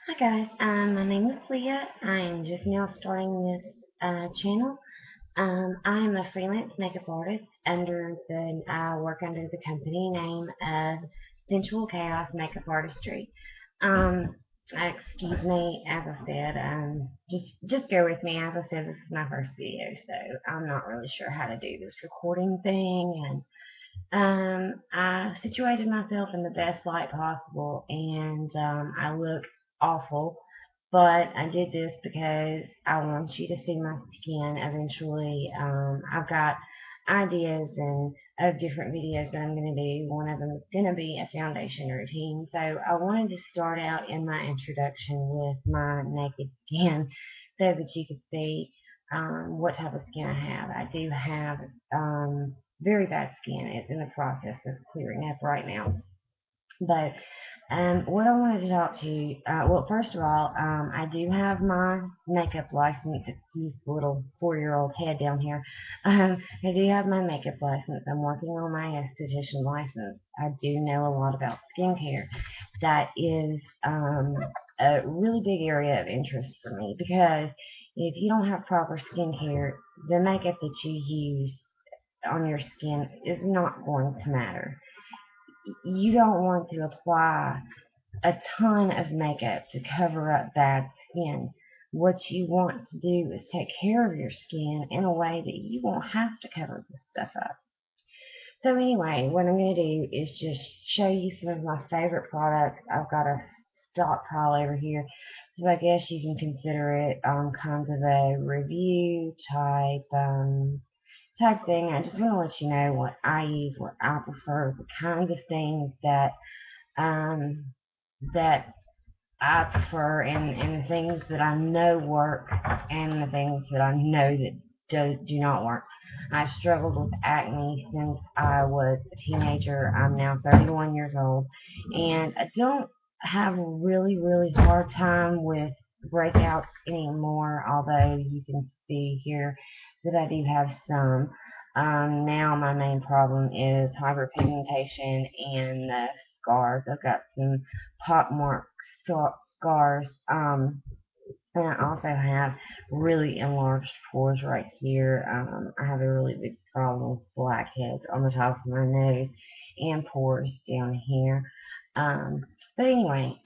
Hi guys, my name is Leah. I am just now starting this channel. I am a freelance makeup artist I work under the company name of Sensual Chaos Makeup Artistry. Um, Excuse me, as I said, just bear with me. As I said, this is my first video, so I'm not really sure how to do this recording thing, and I situated myself in the best light possible, and I look awful, but I did this because I want you to see my skin eventually. I've got ideas and of different videos that I'm going to do. One of them is going to be a foundation routine. So I wanted to start out in my introduction with my naked skin so that you could see what type of skin I have. I do have very bad skin. It's in the process of clearing up right now. But what I wanted to talk to you, well, first of all, I do have my makeup license. Excuse the little 4-year-old head down here. I do have my makeup license. I'm working on my esthetician license. I do know a lot about skincare. That is a really big area of interest for me because if you don't have proper skincare, the makeup that you use on your skin is not going to matter. You don't want to apply a ton of makeup to cover up bad skin. What you want to do is take care of your skin in a way that you won't have to cover this stuff up. So anyway, what I'm going to do is just show you some of my favorite products. I've got a stockpile over here, so I guess you can consider it kind of a review type thing. I just want to let you know what I use, what I prefer, the kinds of things um, that I prefer, and things that I know work, and the things that I know that do not work. I've struggled with acne since I was a teenager. I'm now 31 years old, and I don't have a really hard time with breakouts anymore, although you can see here that I do have some. Now my main problem is hyperpigmentation and the scars. I've got some pockmarks, scars, and I also have really enlarged pores right here. I have a really big problem with blackheads on the top of my nose and pores down here. Um, but anyway,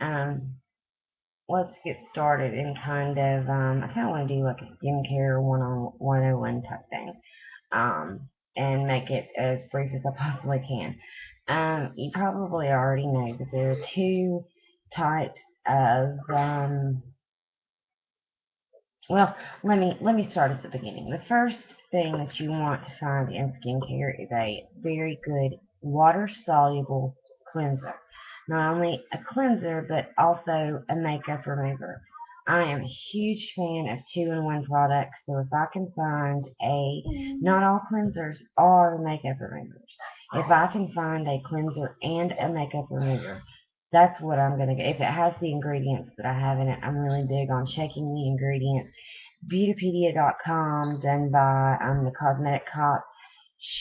let's get started and I kind of want to do like a skincare 101 type thing. And make it as brief as I possibly can. You probably already know that there are two types of well, let me start at the beginning. The first thing that you want to find in skincare is a very good water soluble cleanser. Not only a cleanser, but also a makeup remover. I am a huge fan of two-in-one products, so if I can find not all cleansers are makeup removers. If I can find a cleanser and a makeup remover, that's what I'm going to get. If it has the ingredients that I have in it, I'm really big on checking the ingredients. Beautypedia.com, done by the Cosmetic Cop.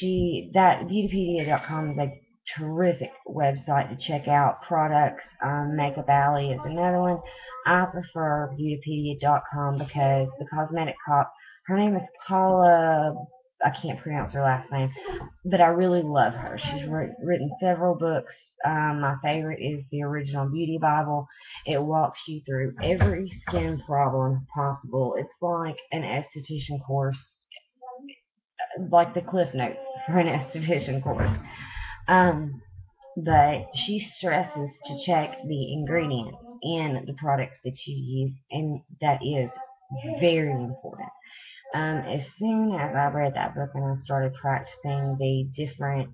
Beautypedia.com is a terrific website to check out products. Makeup Alley is another one. I prefer Beautypedia.com because the Cosmetic Cop, her name is Paula. I can't pronounce her last name, but I really love her. She's written several books. My favorite is the original Beauty Bible. It walks you through every skin problem possible. It's like an esthetician course, like the Cliff Notes for an esthetician course. Um, but she stresses to check the ingredients in the products that you use, and that is very important. As soon as I read that book and I started practicing the different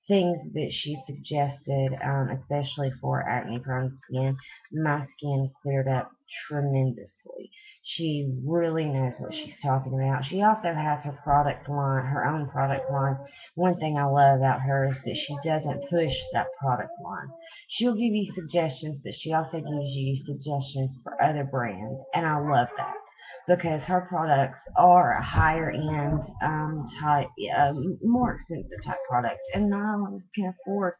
things that she suggested, especially for acne prone skin, my skin cleared up tremendously. She really knows what she's talking about. She also has her own product line. One thing I love about her is that she doesn't push that product line. She'll give you suggestions, but she also gives you suggestions for other brands, and I love that because her products are a higher end type, more expensive type product, and not all of us can afford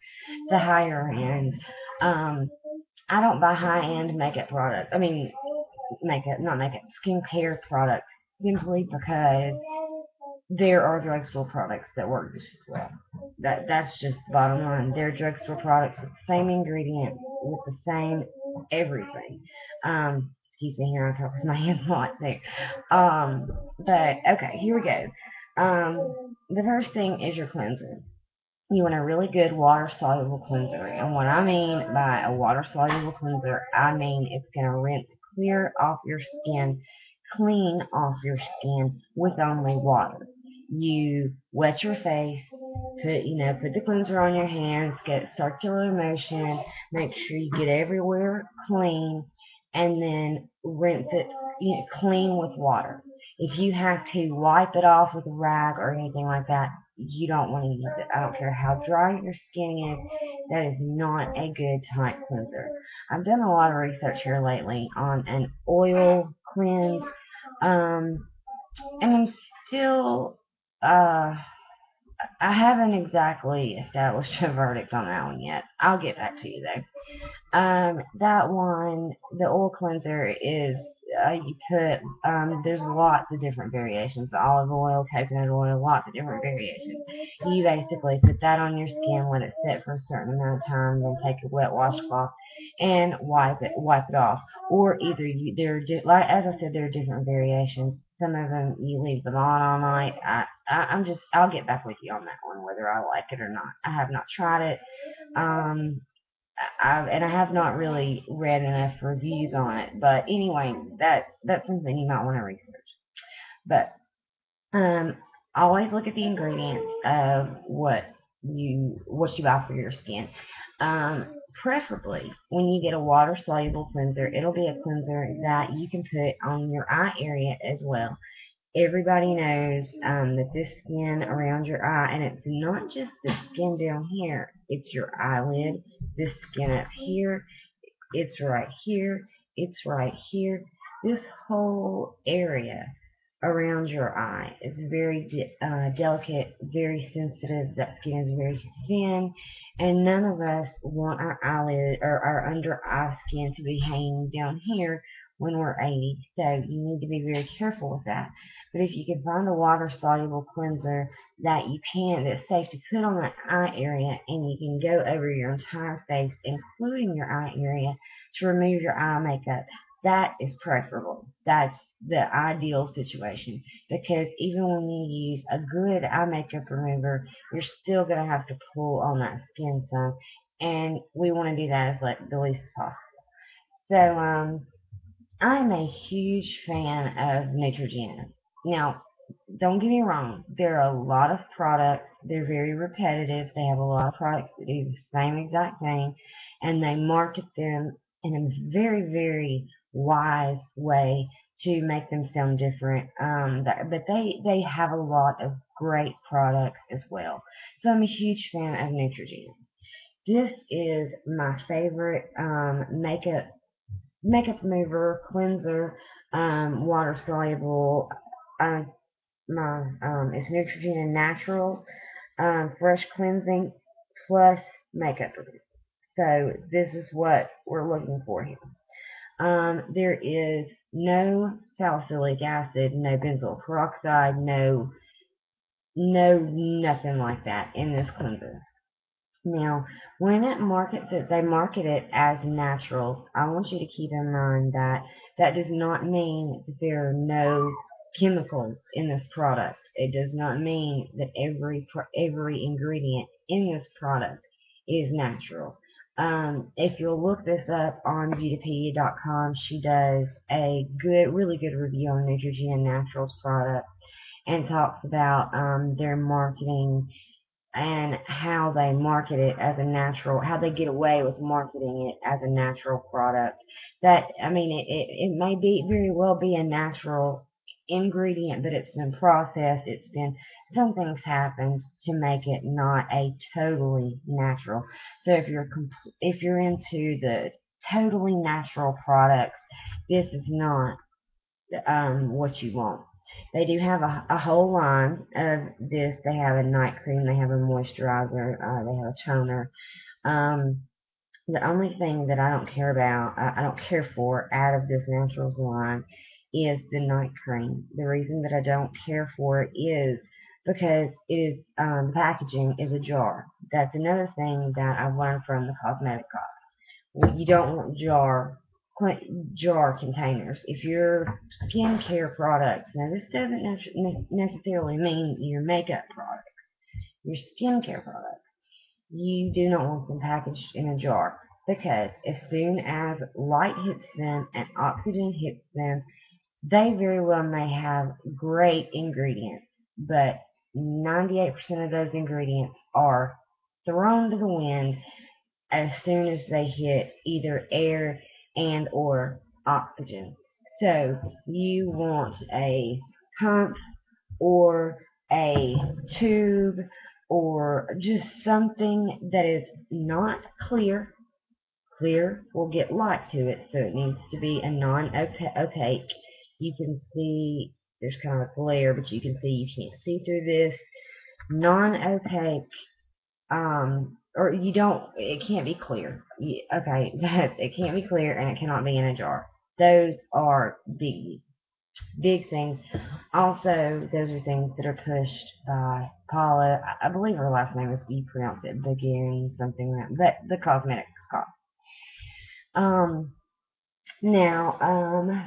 the higher end. Um, I don't buy high-end makeup products. I mean, makeup, not makeup, skincare products, simply because there are drugstore products that work just as well. That's just the bottom line. There are drugstore products with the same ingredients, with the same everything. Excuse me here, I talk with my hands a lot there. But okay, here we go. The first thing is your cleanser. You want a really good water soluble cleanser. And what I mean by a water soluble cleanser, I mean it's going to rinse clear off your skin, clean off your skin with only water. You wet your face, put the cleanser on your hands, get circular motion, make sure you get everywhere clean, and then rinse it clean with water. If you have to wipe it off with a rag or anything like that, you don't want to use it. I don't care how dry your skin is, that is not a good type cleanser. I've done a lot of research here lately on an oil cleanse, um, and I'm still, I haven't exactly established a verdict on that one yet. I'll get back to you though. That one, the oil cleanser is you put there's lots of different variations. Olive oil, coconut oil, lots of different variations. You basically put that on your skin, let it sit for a certain amount of time, then take a wet washcloth and wipe it off. Or either like as I said, there are different variations. Some of them you leave them on all night. I'll get back with you on that one whether I like it or not. I have not tried it. Um, I have not really read enough reviews on it, but anyway, that's something you might want to research. But um, always look at the ingredients of what you buy for your skin. Um, Preferably, when you get a water soluble cleanser, it'll be a cleanser that you can put on your eye area as well. Everybody knows that this skin around your eye, and it's not just the skin down here, it's your eyelid, this skin up here, it's right here, it's right here. This whole area around your eye is very delicate, very sensitive. That skin is very thin, and none of us want our eyelid or our under eye skin to be hanging down here when we're 80. So you need to be very careful with that. But if you can find a water soluble cleanser that's safe to put on that eye area, and you can go over your entire face, including your eye area, to remove your eye makeup, that is preferable. That's the ideal situation, because even when you use a good eye makeup remover, you're still going to have to pull on that skin some, and we want to do that as the least as possible. So I'm a huge fan of Neutrogena. Now, don't get me wrong, there are a lot of products, they're very repetitive, they have a lot of products that do the same exact thing, and they market them in a very, very wise way to make them sound different. But they have a lot of great products as well. So I'm a huge fan of Neutrogena. This is my favorite makeup remover, cleanser, water soluble. Uh, my it's Neutrogena Natural, fresh cleansing plus makeup remover. So this is what we're looking for here. There is no salicylic acid, no benzoyl peroxide, no nothing like that in this cleanser. Now, when they market it as naturals. I want you to keep in mind that that does not mean that there are no chemicals in this product. It does not mean that every ingredient in this product is natural. If you'll look this up on Beautypedia.com, she does a really good review on Neutrogena Naturals products and talks about their marketing and how they market it as a natural, how they get away with marketing it as a natural product. That, I mean, it may be very well be a natural ingredient, but it's been processed. Something's happened to make it not a totally natural. So if you're into the totally natural products, this is not what you want. They do have a whole line of this. They have a night cream, they have a moisturizer, they have a toner. Um, The only thing that I don't care about, I don't care for out of this Naturals line is the night cream. The reason that I don't care for it is because it is the packaging is a jar. That's another thing that I've learned from the cosmetic shop. You don't want jar containers. If your skincare products, now this doesn't necessarily mean your makeup products, your skincare products, you do not want them packaged in a jar, because as soon as light hits them and oxygen hits them, they very well may have great ingredients, but 98% of those ingredients are thrown to the wind as soon as they hit either air and or oxygen. So you want a pump or a tube or just something that is not clear. Clear will get light to it, so it needs to be a non-opaque. You can see there's kind of a glare, but you can see you can't see through this. Non-opaque, or you don't, it can't be clear. Okay, it can't be clear and it cannot be in a jar. Those are big things. Also, those are things that are pushed by Paula. I believe her last name is, you pronounce it Begin something like that, but the cosmetics cost. Um,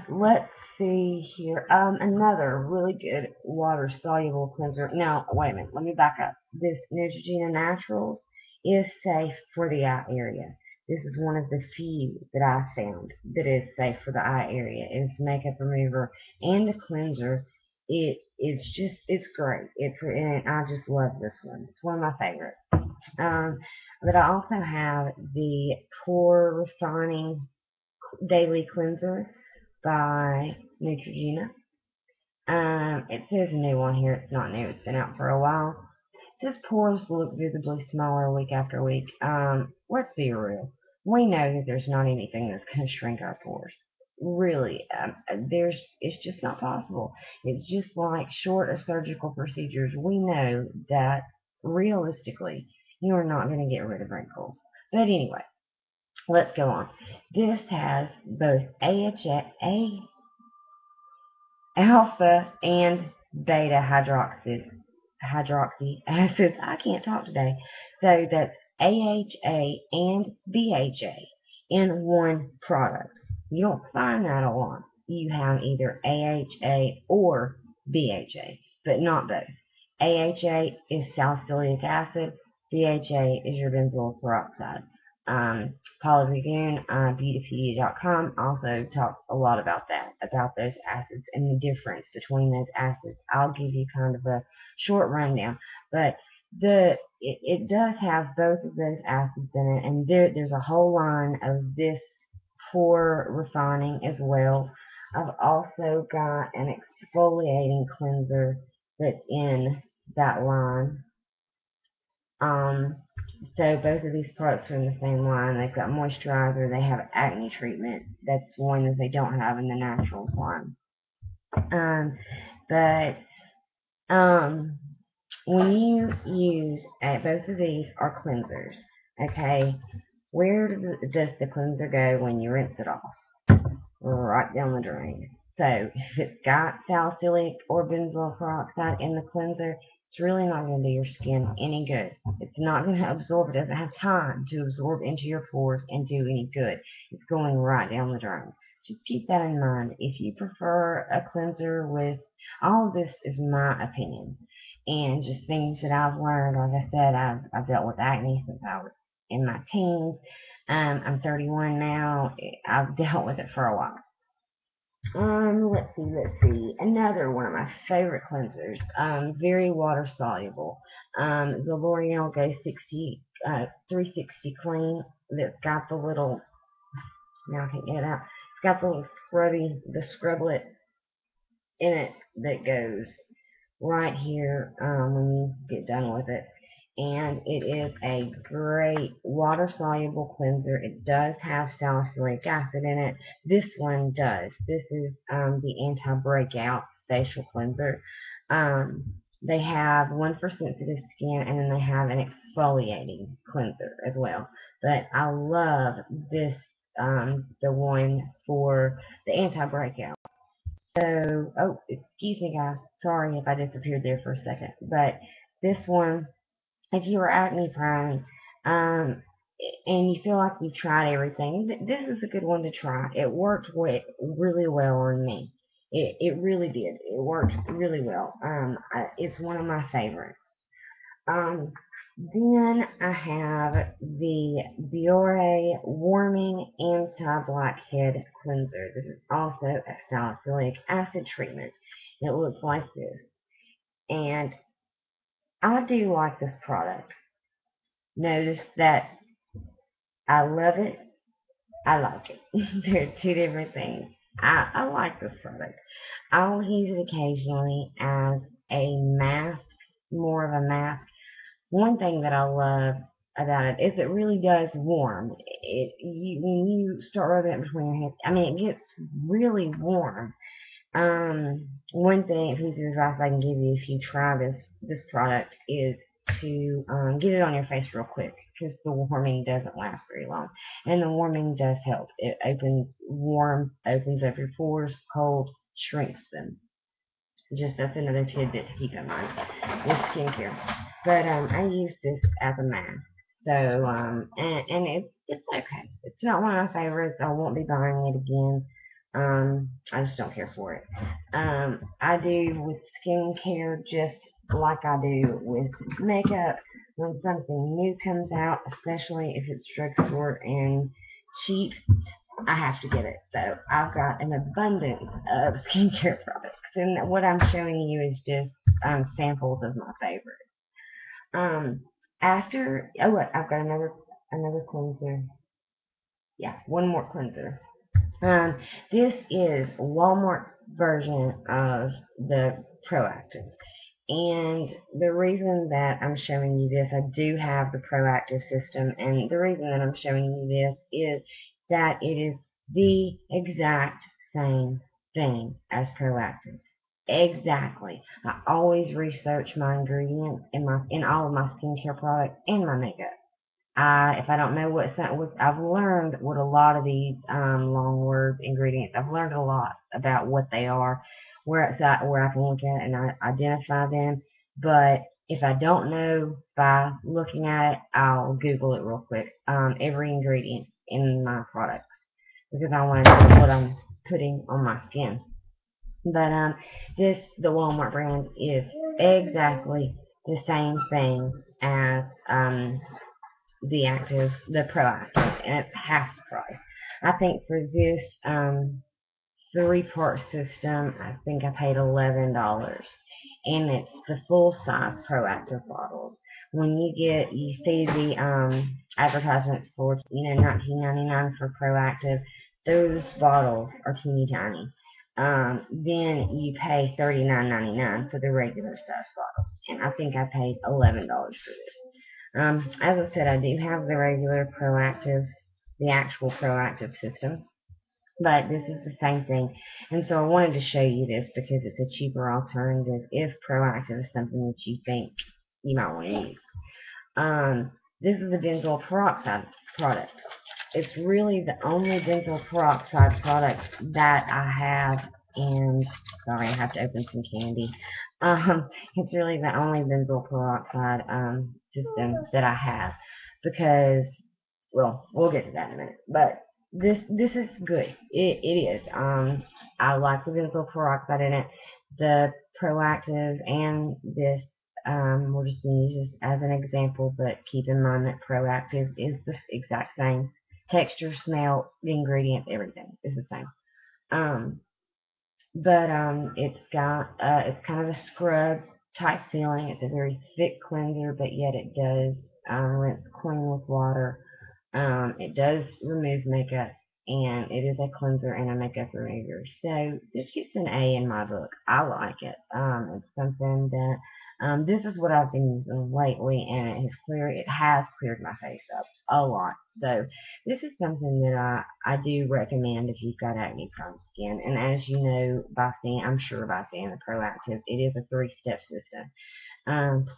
let's see here. Another really good water soluble cleanser. Now, wait a minute. Let me back up. This Neutrogena Naturals is safe for the eye area. This is one of the few that I found that is safe for the eye area. It's makeup remover and a cleanser. It's great. And I just love this one. It's one of my favorites. Um, but I also have the Pore Refining Daily Cleanser by Neutrogena. It says new on here. It's not new. It's been out for a while. It says pores look visibly smaller week after week. Let's be real. We know that there's not anything that's going to shrink our pores. Really, it's just not possible. It's just like short of surgical procedures. We know that realistically, you are not going to get rid of wrinkles. But anyway, let's go on. This has both alpha and beta hydroxy acids. I can't talk today. So that's AHA and BHA in one product. You don't find that a lot. You have either AHA or BHA, but not both. AHA is salicylic acid. BHA is your benzoyl peroxide. Paula Dragoon, beautypedia.com, also talks a lot about that, about those acids and the difference between those acids. I'll give you kind of a short rundown, but it does have both of those acids in it, and there's a whole line of this pore refining as well. I've also got an exfoliating cleanser that's in that line. So both of these products are in the same line. They've got moisturizer. They have acne treatment. That's one that they don't have in the Naturals line. But when you use both of these are cleansers. Okay, where does the cleanser go when you rinse it off? Right down the drain. So if it's got salicylic or benzoyl peroxide in the cleanser, it's really not going to do your skin any good. It's not going to absorb. It doesn't have time to absorb into your pores and do any good. It's going right down the drain. Just keep that in mind. If you prefer a cleanser with, all of this is my opinion and just things that I've learned. Like I said, I've dealt with acne since I was in my teens. I'm 31 now. I've dealt with it for a while. Let's see. Another one of my favorite cleansers. Very water soluble. The L'Oreal Go 360 Clean. That's got the little, now I can't get it out. It's got the little the scrublet in it that goes right here when you get done with it. And it is a great water soluble cleanser. It does have salicylic acid in it. This one does. This is the anti-breakout facial cleanser. They have one for sensitive skin, and then they have an exfoliating cleanser as well. but I love this, the one for the anti-breakout. So, oh, excuse me, guys. Sorry if I disappeared there for a second. But this one, if you are acne prone, um, and you feel like you've tried everything, this is a good one to try. It worked really well on me. It really did. It worked really well. It's one of my favorites. Um, then I have the Biore Warming Anti-Blackhead Cleanser. This is also a salicylic acid treatment. It looks like this. And I do like this product. Notice that I love it. I like it. They're two different things. I like this product. I'll use it occasionally as a mask, more of a mask. One thing that I love about it is it really does warm. When you start rubbing it between your hands, I mean, it gets really warm. One piece of advice I can give you if you try this product is to get it on your face real quick because the warming doesn't last very long, and the warming does help. It opens up your pores. Cold shrinks them. Just that's another tidbit to keep in mind with skincare. But I use this as a mask. So and it's okay. It's not one of my favorites. I won't be buying it again. I just don't care for it. I do with skincare just like I do with makeup. When something new comes out, especially if it's drugstore and cheap, I have to get it. So I've got an abundance of skincare products, and what I'm showing you is just samples of my favorites. Um, after what I've got another cleanser. Yeah, one more cleanser. Um, this is Walmart's version of the Proactive. And the reason that I'm showing you this, I do have the Proactive system, and the reason that I'm showing you this is that it is the exact same thing as Proactive. Exactly. I always research my ingredients in all of my skincare products and my makeup. If I don't know I've learned what a lot of these long word ingredients. I've learned a lot about what they are, where I can look at it and I identify them. But if I don't know by looking at it, I'll Google it real quick. Every ingredient in my products because I want to know what I'm putting on my skin. But the Walmart brand is exactly the same thing as the Proactive, and it's half the price. I think for this 3-part system, I think I paid $11, and it's the full size Proactive bottles. When you see the advertisements for $19.99 for Proactive, those bottles are teeny tiny. Then you pay $39.99 for the regular size bottles, and I think I paid $11 for this. As I said, I do have the regular Proactive, the actual Proactive system, but this is the same thing. And so I wanted to show you this because it's a cheaper alternative if Proactive is something that you think you might want to use. This is a benzoyl peroxide product. It's really the only benzoyl peroxide product that I have, and sorry, I have to open some candy. It's really the only benzoyl peroxide system that I have because, well, we'll get to that in a minute. But this is good. It is. I like the benzoyl peroxide in it. The Proactive and this we're just going to use this as an example, but keep in mind that Proactive is the exact same. Texture, smell, the ingredients, everything is the same. But it's kind of a scrub type feeling. It's a very thick cleanser, but yet it does rinse clean with water. It does remove makeup, and it is a cleanser and a makeup remover. So this gets an A in my book. I like it. It's something that this is what I've been using lately, and it has cleared my face up a lot. So this is something that I do recommend if you've got acne prone skin. And as you know, I'm sure by seeing the Proactive, it is a 3-step system.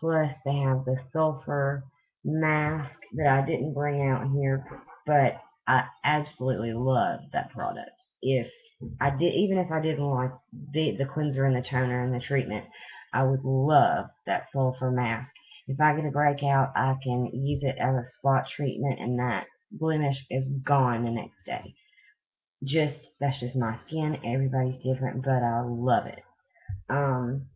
Plus they have the sulfur mask that I didn't bring out here, but I absolutely love that product. If I did, even if I didn't like the cleanser and the toner and the treatment, I would love that sulfur mask. If I get a breakout, I can use it as a spot treatment, and that blemish is gone the next day. That's just my skin. Everybody's different, but I love it. Um,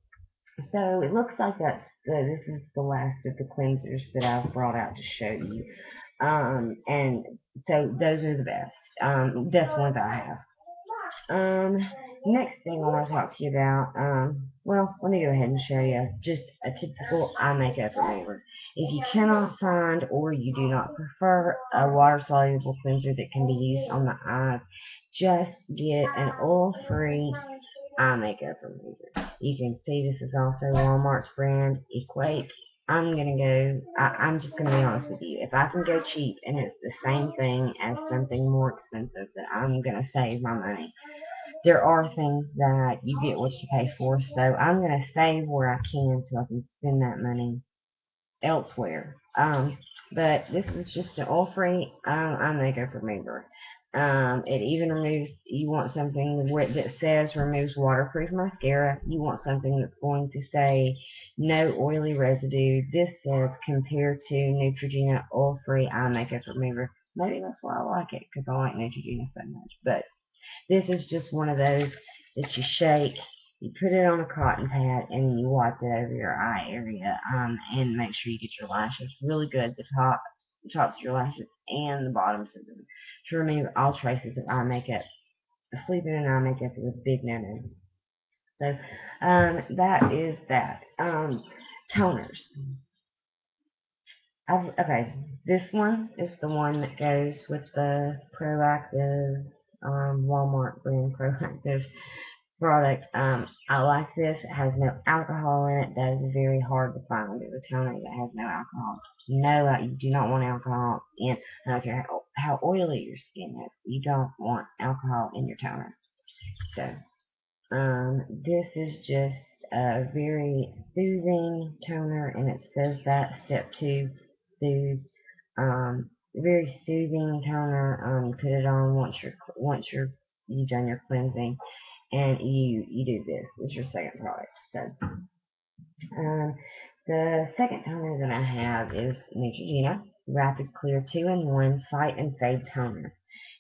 so it looks like this is the last of the cleansers that I've brought out to show you. And so those are the best ones I have. Next thing I want to talk to you about, well, let me go ahead and show you just a typical eye makeup remover. If you cannot find or you do not prefer a water-soluble cleanser that can be used on the eyes, just get an oil-free eye makeup remover. You can see this is also Walmart's brand, Equate. I'm just gonna be honest with you. If I can go cheap and it's the same thing as something more expensive, then I'm gonna save my money. There are things that you get what you pay for, so I'm going to save where I can so I can spend that money elsewhere. But this is just an oil-free eye makeup remover. It even removes, you want something that says removes waterproof mascara. You want something that's going to say no oily residue. This says compared to Neutrogena oil-free eye makeup remover. Maybe that's why I like it, because I like Neutrogena so much. But this is just one of those that you shake, you put it on a cotton pad, and then you wipe it over your eye area, and make sure you get your lashes really good, the tops of your lashes and the bottoms of them, to remove all traces of eye makeup. Sleeping in eye makeup is a big no-no. So, that is that. Toners. Okay, this one is the one that goes with the Proactiv, Walmart brand Proactiv product. I like this. It has no alcohol in it. That is very hard to find. There's a toner that has no alcohol. No, you do not want alcohol in. I don't care how oily your skin is. You don't want alcohol in your toner. So, this is just a very soothing toner, and it says that step 2, soothe. Very soothing toner. Put it on you've done your cleansing, and you do this. This is your second product. So, the second toner that I have is Neutrogena Rapid Clear 2-in-1 Fight and Fade Toner.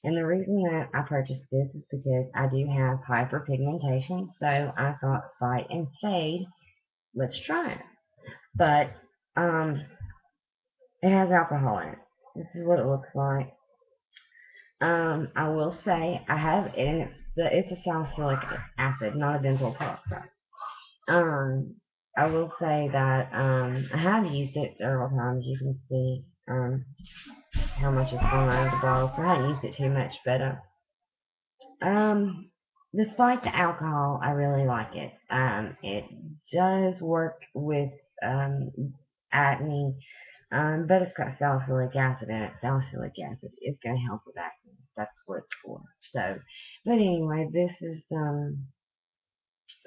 And the reason that I purchased this is because I do have hyperpigmentation, so I thought Fight and Fade, let's try it. But it has alcohol in it. This is what it looks like. I will say I have it, and it's a salicylic acid, not a benzoyl peroxide. I will say that I have used it several times. You can see how much is gone out of the bottle, so I haven't used it too much. But despite the alcohol, I really like it. It does work with acne, but it's got salicylic acid in it. Salicylic acid is going to help with acne. That's what it's for. So, but anyway, this is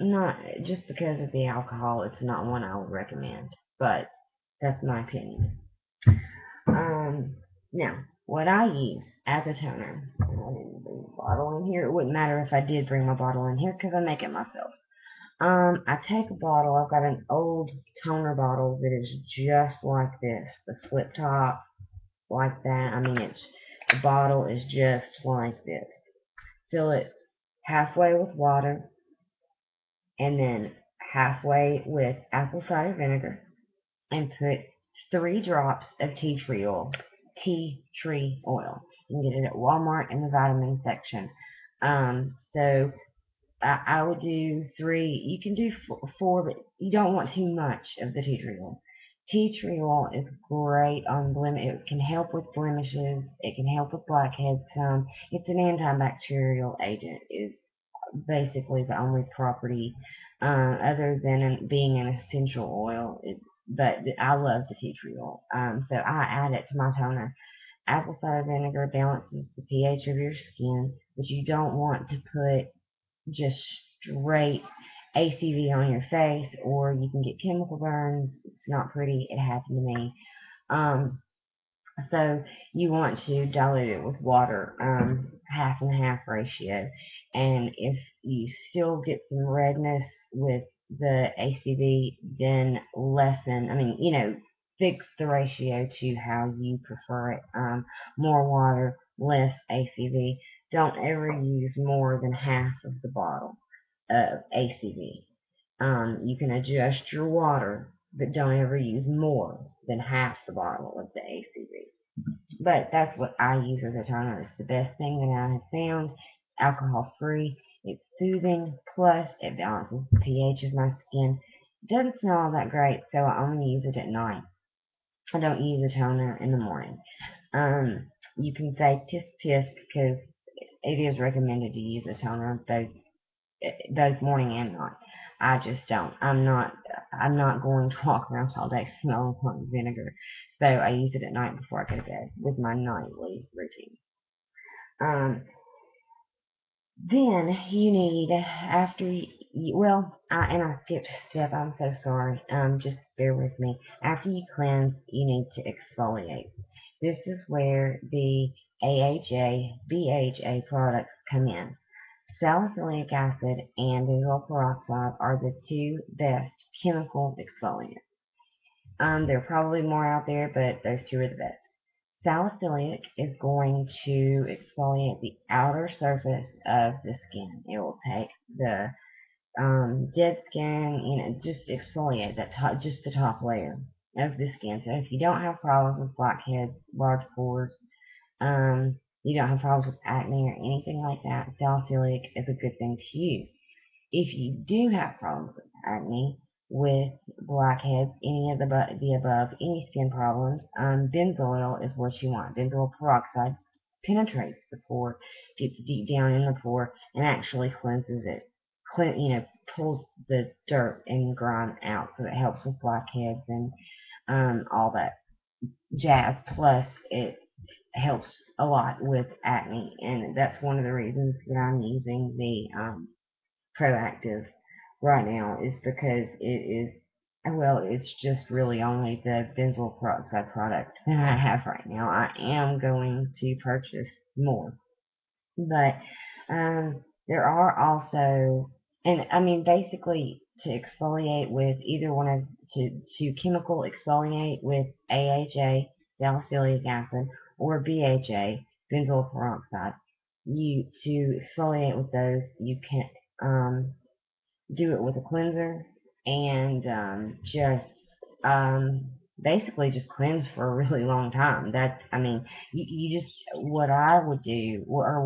not just because of the alcohol. It's not one I would recommend, but that's my opinion. Now, what I use as a toner, I didn't bring a bottle in here. It wouldn't matter if I did bring my bottle in here because I make it myself. I take a bottle. I've got an old toner bottle that is just like this, the flip top, like that. I mean, the bottle is just like this. Fill it halfway with water, and then halfway with apple cider vinegar, and put 3 drops of tea tree oil. Tea tree oil. You can get it at Walmart in the vitamin section. So I would do 3. You can do 4, but you don't want too much of the tea tree oil. Tea tree oil is great on blemish. It can help with blemishes. It can help with blackheads some. It's an antibacterial agent. Is basically the only property other than being an essential oil. But I love the tea tree oil. So I add it to my toner. Apple cider vinegar balances the pH of your skin, but you don't want to put just straight ACV on your face, or you can get chemical burns. It's not pretty. It happened to me. So you want to dilute it with water, half and half ratio. And if you still get some redness with the ACV, then lessen, fix the ratio to how you prefer it. More water, less ACV. Don't ever use more than half of the bottle of ACV. You can adjust your water, but don't ever use more than half the bottle of the ACV. But that's what I use as a toner. It's the best thing that I have found. Alcohol free. It's soothing. Plus, it balances the pH of my skin. It doesn't smell all that great, so I only use it at night. I don't use a toner in the morning. You can say tisk tisk because it is recommended to use a toner both morning and night. I just don't. I'm not going to walk around all day smelling like vinegar. So I use it at night before I go to bed with my nightly routine. Um, then you need after I skipped a step. I'm so sorry. Just bear with me. After you cleanse, you need to exfoliate. This is where the AHA, BHA products come in. Salicylic acid and benzoyl peroxide are the two best chemical exfoliants. There are probably more out there, but those two are the best. Salicylic is going to exfoliate the outer surface of the skin. It will take the dead skin, just exfoliate that top, just the top layer of the skin. So if you don't have problems with blackheads, large pores, you don't have problems with acne or anything like that, salicylic is a good thing to use. If you do have problems with acne, with blackheads, any of the above, any skin problems, benzoyl is what you want. Benzoyl peroxide penetrates the pore, gets deep down in the pore, and actually cleanses it. Pulls the dirt and grime out, so it helps with blackheads and all that jazz. Plus, it helps a lot with acne, and that's one of the reasons that I'm using the Proactiv right now is because it's just really only the benzoyl peroxide product that I have right now. I am going to purchase more, but there are also, and I mean, basically to exfoliate with either one of to chemical exfoliate with AHA, salicylic acid, or BHA, benzoyl peroxide. You to exfoliate with those, you can do it with a cleanser and just basically just cleanse for a really long time. You just what I would do or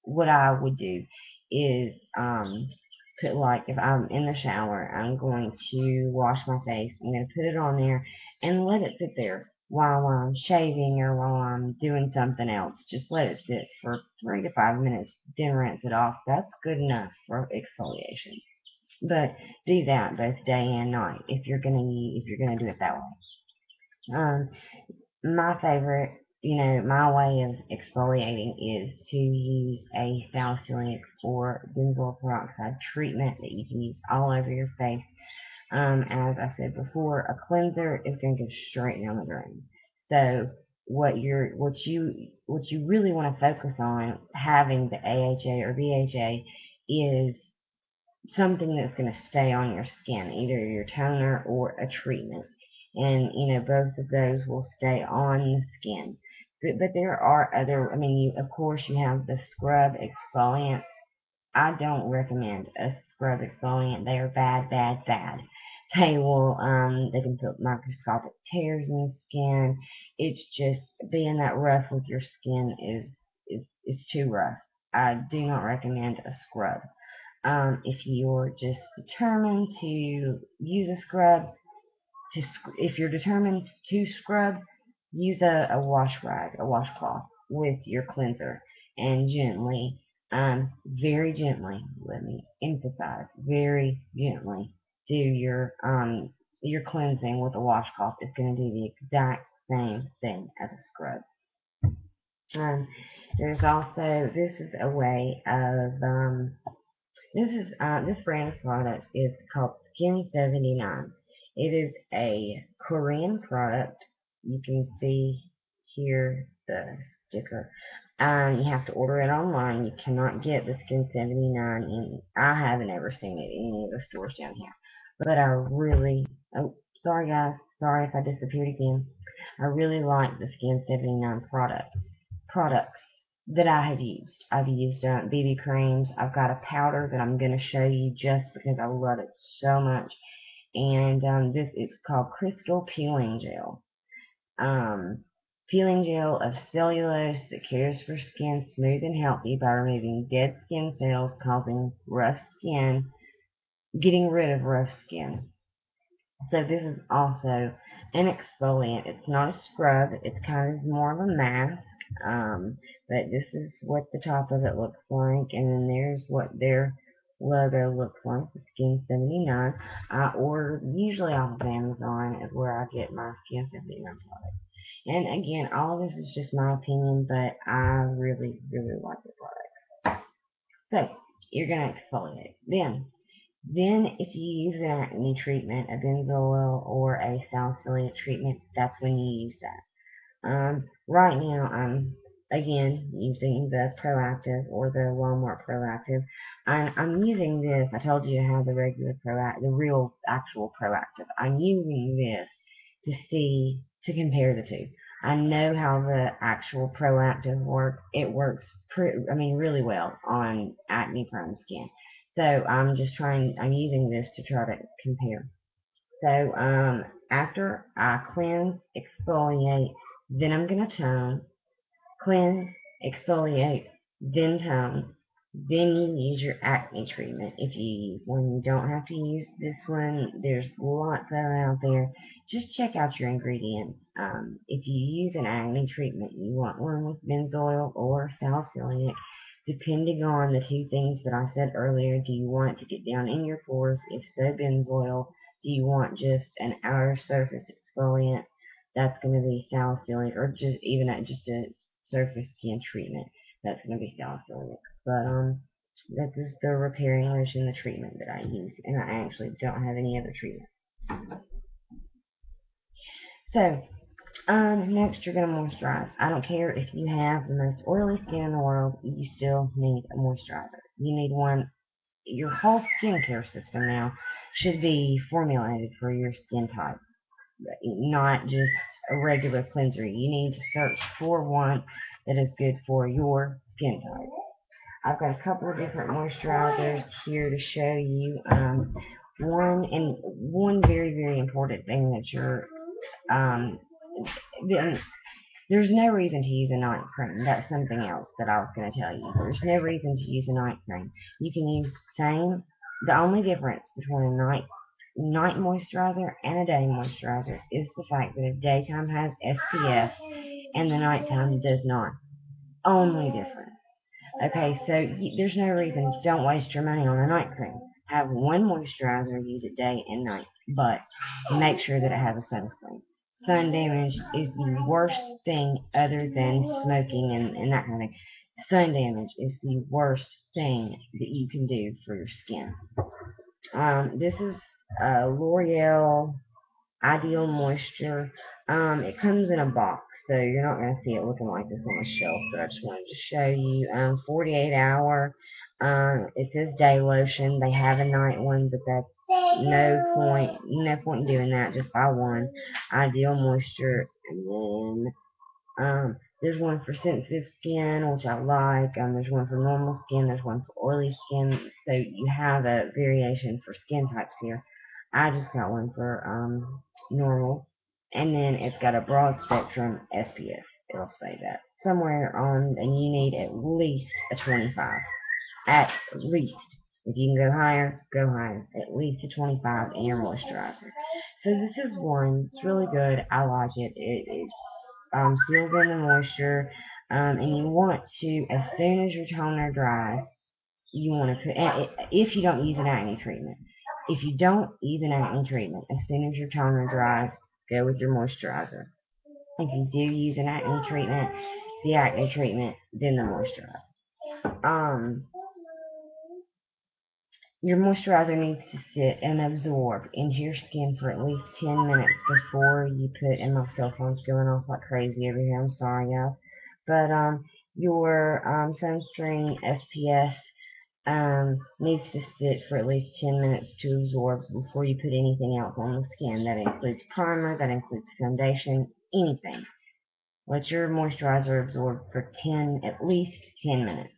what I would do is put, like, if I'm in the shower, I'm going to wash my face. I'm going to put it on there and let it sit there while I'm shaving or while I'm doing something else. Just let it sit for 3 to 5 minutes, then rinse it off. That's good enough for exfoliation. But do that both day and night if you're gonna do it that way. My favorite, my way of exfoliating is to use a salicylic or benzoyl peroxide treatment that you can use all over your face. As I said before, a cleanser is going to go straight down the drain. So what you really want to focus on having the AHA or BHA is something that's going to stay on your skin, either your toner or a treatment. And, both of those will stay on the skin. But there are other, of course, you have the scrub exfoliant. I don't recommend a scrub exfoliant. They are bad, bad, bad. They can put microscopic tears in the skin. It's just being that rough with your skin is too rough. I do not recommend a scrub. If you're just determined to use a scrub, if you're determined to scrub, use a wash rag, a washcloth with your cleanser, and gently, very gently, let me emphasize, very gently do your cleansing with a washcloth. It's going to do the exact same thing as a scrub. There's also, this is a way of this brand of product is called Skin 79. It is a Korean product. you can see here the sticker. You have to order it online. You cannot get the Skin 79 in. I haven't ever seen it in any of the stores down here. But I really, oh, sorry guys, sorry if I disappeared again. I really like the Skin 79 products that I have used. I've used BB creams. I've got a powder that I'm going to show you just because I love it so much. And this is called Crystal Peeling Gel. Um, Peeling gel of cellulose that cares for skin smooth and healthy by removing dead skin cells causing rough skin, getting rid of rough skin. So this is also an exfoliant. It's not a scrub. It's kind of more of a mask. But this is what the top of it looks like, and then there's what their logo looks like. The Skin 79. I order usually off of Amazon is where I get my Skin 79 products. And again, all this is just my opinion, but I really, really like the product. So you're gonna exfoliate. Then if you use an acne treatment, a benzoyl or a salicylic treatment, that's when you use that. Right now I'm again using the Proactiv or the Walmart Proactiv. I'm using this. I told you I have the regular Proactiv, the real actual Proactiv. I'm using this to compare the two. I know how the actual Proactiv works. It works really well on acne prone skin. So I'm using this to try to compare. So after I cleanse, exfoliate, then I'm going to tone, cleanse, exfoliate, then tone. Then you use your acne treatment if you use one. You don't have to use this one. There's lots of them out there. Just check out your ingredients. If you use an acne treatment, you want one with benzoyl or salicylic. Depending on the two things that I said earlier, do you want it to get down in your pores? If so, benzoyl. Do you want just an outer surface exfoliant? That's going to be salicylic, or just a surface skin treatment. That's going to be salicylic. But that is the repairing lotion, the treatment that I use, and I actually don't have any other treatment. So next you're going to moisturize. I don't care if you have the most oily skin in the world, you still need a moisturizer. You need one. Your whole skincare system now should be formulated for your skin type, not just a regular cleanser. You need to search for one that is good for your skin type. I've got a couple of different moisturizers here to show you. One very, very important thing that there's no reason to use a night cream. That's something else that I was going to tell you. There's no reason to use a night cream. You can use the same. The only difference between a night moisturizer and a day moisturizer is the fact that if daytime has SPF and the nighttime does not. Only difference. Okay, so there's no reason. Don't waste your money on a night cream. Have one moisturizer, use it day and night, but make sure that it has a sunscreen. Sun damage is the worst thing other than smoking and that kind of thing. Sun damage is the worst thing that you can do for your skin. This is L'Oreal Ideal Moisture. It comes in a box, so you're not going to see it looking like this on the shelf, but I just wanted to show you. 48 hour. It says day lotion. They have a night one, but that's no point in doing that. Just buy one. Ideal Moisture, and then there's one for sensitive skin, which I like. There's one for normal skin. There's one for oily skin. So you have a variation for skin types here. I just got one for normal, and then it's got a broad spectrum SPF. It'll say that somewhere on, and you need at least a 25. At least. If you can go higher, go higher. At least a 25 in your moisturizer. So this is one. It's really good. I like it. It seals in the moisture. And you want to, as soon as your toner dries, you want to put, if you don't use an acne treatment. If you don't use an acne treatment, as soon as your toner dries, go with your moisturizer. If you do use an acne treatment, the acne treatment, then the moisturizer. Your moisturizer needs to sit and absorb into your skin for at least 10 minutes before you put, and my cell phone's going off like crazy over here, I'm sorry guys, but your sunscreen SPF needs to sit for at least 10 minutes to absorb before you put anything else on the skin. That includes primer, that includes foundation, anything. Let your moisturizer absorb for at least 10 minutes.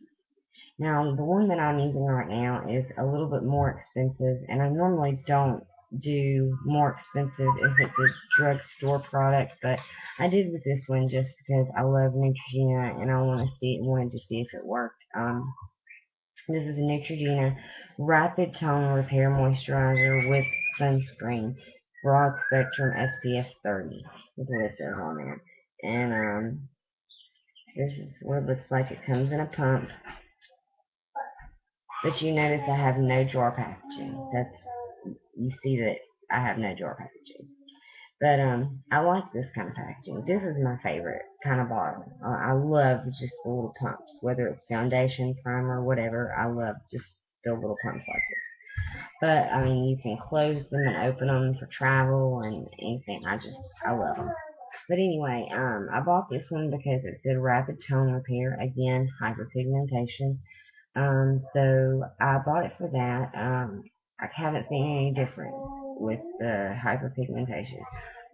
Now, the one that I'm using right now is a little bit more expensive, and I normally don't do more expensive if it's a drugstore product, but I did with this one just because I love Neutrogena and I wanted to see if it worked. This is a Neutrogena Rapid Tone Repair Moisturizer with sunscreen, broad spectrum SPF 30 is what it says on there. And this is what it looks like. It comes in a pump. But you notice I have no jar packaging. You see that I have no jar packaging. But I like this kind of packaging. This is my favorite kind of bottle. I love just the little pumps, whether it's foundation, primer, whatever. I love just the little pumps like this. But I mean, you can close them and open them for travel and anything. I love them. But anyway, I bought this one because it said rapid tone repair. Again, hyperpigmentation. So I bought it for that. I haven't seen any difference with the hyperpigmentation,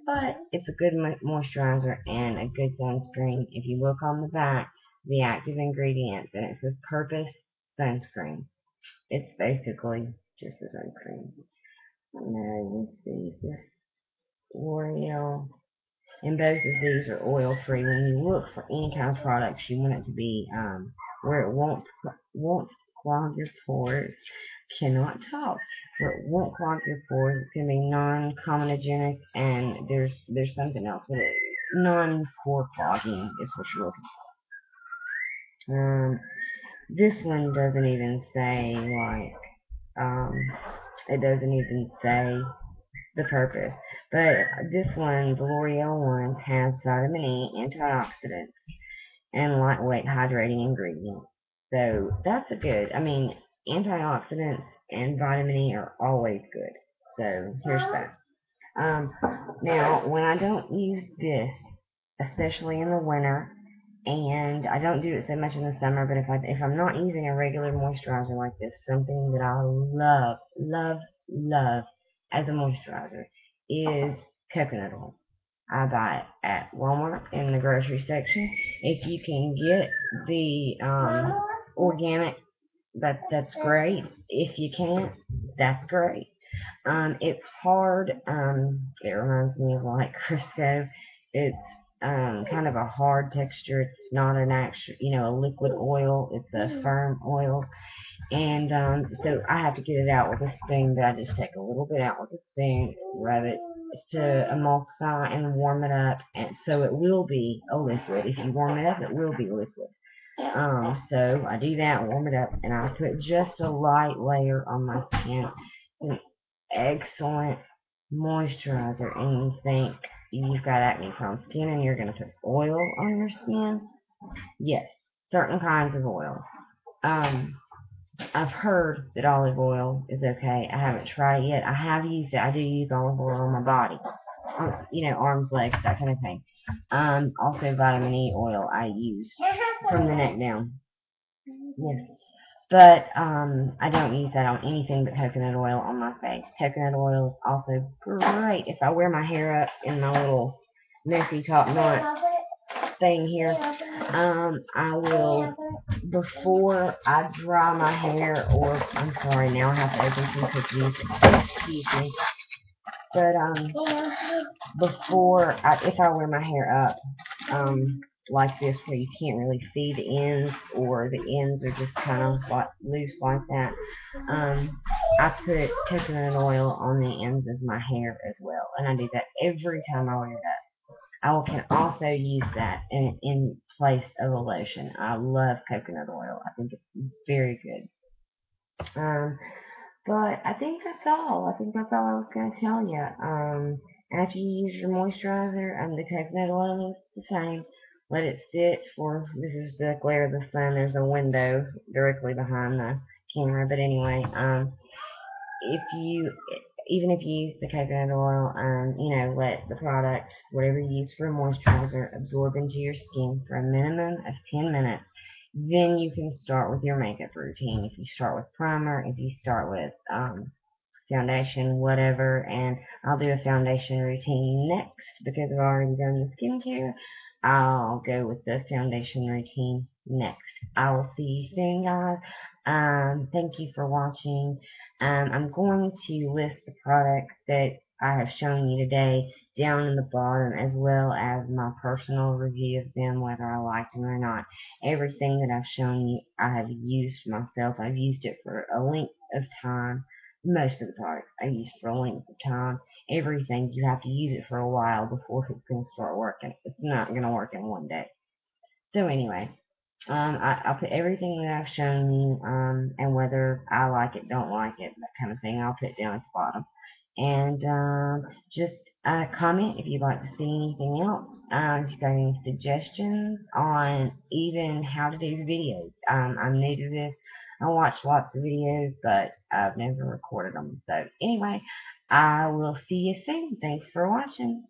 but it's a good moisturizer and a good sunscreen. If you look on the back, the active ingredients, and it says Purpose Sunscreen. It's basically just a sunscreen. Now, let's see, this L'Oreal. And both of these are oil free. When you look for any kind of products, you want it to be where it won't clog your pores. Cannot talk. Where it won't clog your pores. It's gonna be non-comedogenic, and there's something else with it. Non-pore clogging is what you're looking for. This one doesn't even say it doesn't even say the purpose. But this one, the L'Oreal one, has vitamin E, antioxidants, and lightweight hydrating ingredients. So that's a good. I mean, antioxidants and vitamin E are always good. So here's that. Um, Now, when I don't use this, especially in the winter, and I don't do it so much in the summer, but if I'm not using a regular moisturizer like this, something that I love as a moisturizer is coconut oil. I buy it at Walmart in the grocery section. If you can get the organic, that's great. If you can't, that's great. It's hard. It reminds me of like Crisco. It's kind of a hard texture. It's not an actual, a liquid oil. It's a firm oil. And so I have to get it out with a spoon, but I just take a little bit out with a spoon, rub it to emulsify and warm it up, and so it will be a liquid. If you warm it up, it will be liquid. So I do that, warm it up, and I put just a light layer on my skin. It's an excellent moisturizer, and you think you've got acne prone skin and you're going to put oil on your skin? Yes, certain kinds of oil. Um, I've heard that olive oil is okay. I haven't tried it yet. I have used it. I do use olive oil on my body. Arms, legs, that kind of thing. Also vitamin E oil I use from the neck down. Yes. But I don't use that on anything but coconut oil on my face. Coconut oil is also great if I wear my hair up in my little messy top knot thing here. I will, before I dry my hair, or I'm sorry, now I have to open some cookies. Excuse me. But if I wear my hair up, like this, where you can't really see the ends, or the ends are just kind of like loose like that, I put coconut oil on the ends of my hair as well, and I do that every time I wear it up. I can also use that in place of a lotion. I love coconut oil. I think it's very good. But I think that's all. I think that's all I was going to tell you. After you use your moisturizer, the coconut oil is the same. Let it sit for, this is the glare of the sun. There's a window directly behind the camera. But anyway, if you even if you use the coconut oil, let the product, whatever you use for a moisturizer, absorb into your skin for a minimum of 10 minutes. Then you can start with your makeup routine. If you start with primer, if you start with foundation, whatever, and I'll do a foundation routine next because I've already done the skincare. I'll go with the foundation routine next. I will see you soon, guys. Thank you for watching. I'm going to list the products that I have shown you today down in the bottom, as well as my personal review of them, whether I liked them or not. Everything that I've shown you, I have used myself. I've used it for a length of time. Most of the products I use for a length of time. Everything, you have to use it for a while before it's going to start working. It's not going to work in one day. So anyway, I'll put everything that I've shown you, and whether I like it, don't like it, that kind of thing, I'll put down at the bottom. And just comment if you'd like to see anything else. If you've got any suggestions on even how to do the videos. I'm new to this. I watch lots of videos, but I've never recorded them. So anyway, I will see you soon. Thanks for watching.